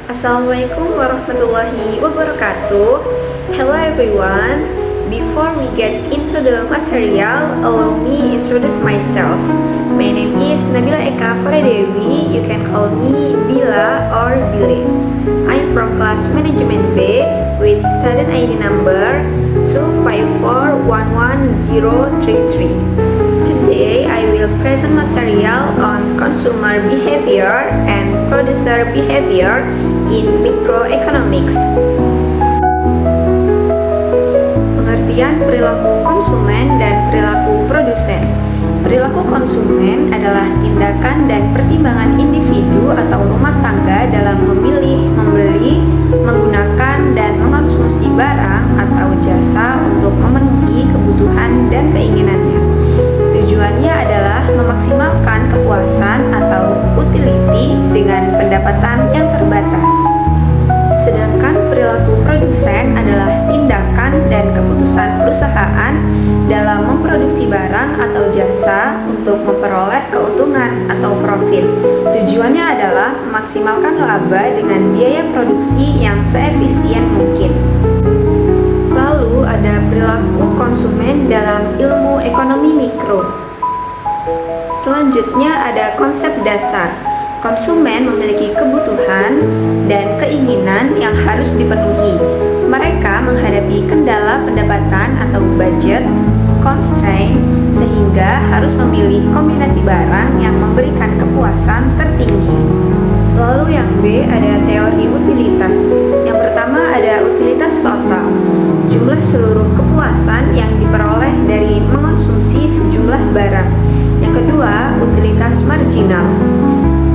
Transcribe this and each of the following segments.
Assalamualaikum warahmatullahi wabarakatuh. Hello everyone. Before we get into the material, allow me introduce myself. My name is Nabila Eka Faradewi. You can call me Bila or Bile. I'm from class management B with student ID number 254110033. Today I will present material on consumer behavior and producer behavior in microeconomics. Pengertian perilaku konsumen dan perilaku produsen. Perilaku konsumen adalah tindakan dan pertimbangan individu atau rumah tangga dalam memilih, membeli, menggunakan, dan mengonsumsi barang atau jasa untuk memenuhi kebutuhan dan keinginannya. Tujuannya adalah memaksimalkan kepuasan atau utility dengan pendapatan yang terbatas. Sedangkan perilaku produsen adalah tindakan dan keputusan perusahaan dalam memproduksi barang atau jasa untuk memperoleh keuntungan atau profit. Tujuannya adalah memaksimalkan laba dengan biaya produksi yang seefisien mungkin. Lalu ada perilaku konsumen dalam ilmu ekonomi mikro. Selanjutnya ada konsep dasar. Konsumen memiliki kebutuhan dan keinginan yang harus dipenuhi. Mereka menghadapi kendala pendapatan atau budget constraint sehingga harus memilih kombinasi barang yang memberikan kepuasan tertinggi. Lalu yang B ada teori utilitas. Yang pertama ada utilitas total. Jumlah seluruh kepuasan yang diperoleh dari mengonsumsi sejumlah barang. Yang kedua, utilitas marginal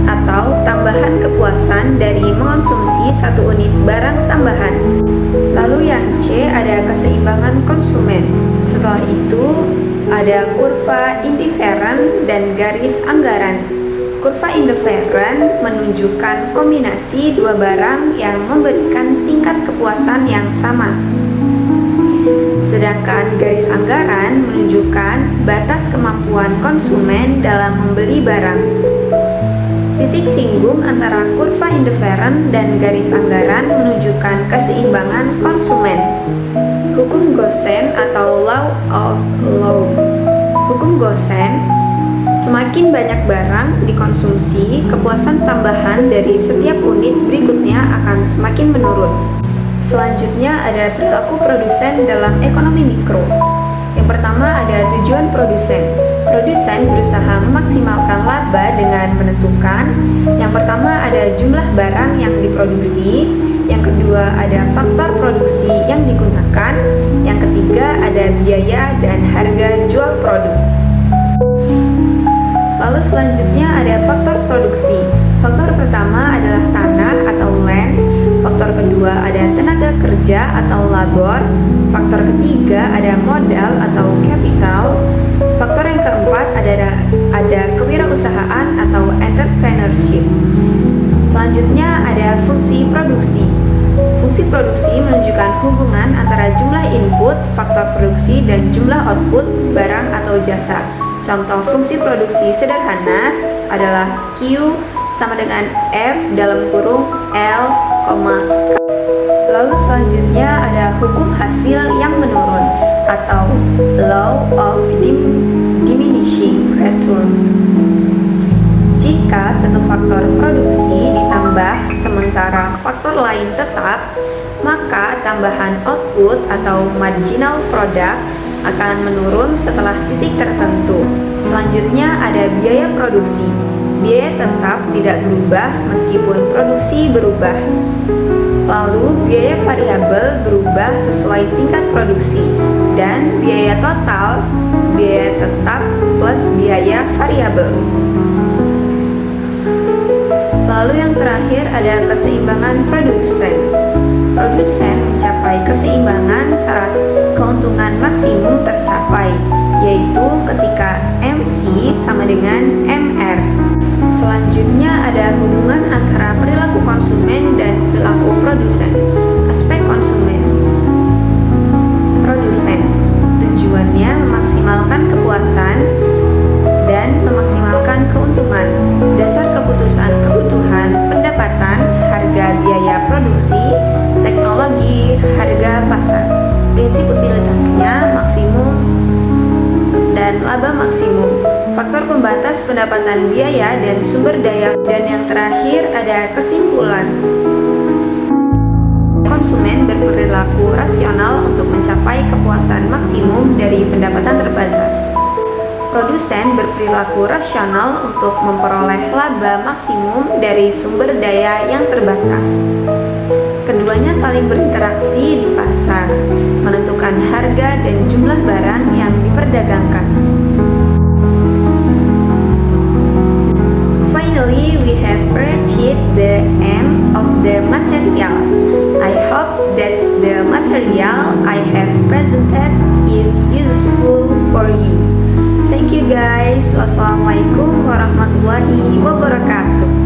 atau tambahan kepuasan dari mengonsumsi satu unit barang tambahan. Lalu yang C ada keseimbangan konsumen. Setelah itu ada kurva indifferent dan garis anggaran. Kurva indifferent menunjukkan kombinasi dua barang yang memberikan tingkat kepuasan yang sama. Sedangkan garis anggaran menunjukkan batas kemampuan konsumen dalam membeli barang. Titik singgung antara kurva indifferent dan garis anggaran menunjukkan keseimbangan konsumen. Hukum Gosen atau Law of Law. Hukum Gosen, semakin banyak barang dikonsumsi, kepuasan tambahan dari setiap unit berikutnya akan semakin menurun. Selanjutnya ada perilaku produsen dalam ekonomi mikro. Yang pertama ada tujuan produsen. Produsen berusaha memaksimalkan laba dengan menentukan yang pertama ada jumlah barang yang diproduksi, yang kedua ada faktor produksi yang digunakan, yang ketiga ada biaya dan harga jual produk. Lalu selanjutnya ada faktor produksi. Faktor pertama adalah tanah atau land, faktor kedua ada tenaga kerja atau labor, faktor ketiga ada modal atau capital, faktor yang keempat ada kewirausahaan atau entrepreneurship. Selanjutnya ada fungsi produksi. Fungsi produksi menunjukkan hubungan antara jumlah input, faktor produksi, dan jumlah output barang atau jasa. Contoh fungsi produksi sederhana adalah Q sama dengan F dalam kurung L, Lalu selanjutnya ada hukum hasil yang menurun atau Law of Diminishing Return. Jika satu faktor produksi ditambah sementara faktor lain tetap, maka tambahan output atau marginal product akan menurun setelah titik tertentu. Selanjutnya ada biaya produksi. Biaya tetap tidak berubah meskipun produksi berubah. Lalu biaya variabel berubah sesuai tingkat produksi. Dan biaya total, biaya tetap plus biaya variabel. Lalu yang terakhir ada keseimbangan produsen. Produsen mencapai keseimbangan saat keuntungan maksimum tercapai, yaitu ketika MC sama dengan MR. Selanjutnya ada hubungan antara perilaku konsumen dan perilaku produsen. Aspek konsumen. Produsen tujuannya memaksimalkan kepuasan dan memaksimalkan keuntungan. Dasar keputusan kebutuhan, pendapatan, harga, biaya laba maksimum, faktor pembatas pendapatan biaya dan sumber daya, dan yang terakhir ada kesimpulan. Konsumen berperilaku rasional untuk mencapai kepuasan maksimum dari pendapatan terbatas. Produsen berperilaku rasional untuk memperoleh laba maksimum dari sumber daya yang terbatas. Keduanya saling berinteraksi di pasar, menentukan harga dan jumlah barang yang diperdagangkan. Finally, we have reached the end of the material. I hope that the material I have presented is useful for you. Thank you guys. Wassalamualaikum warahmatullahi wabarakatuh.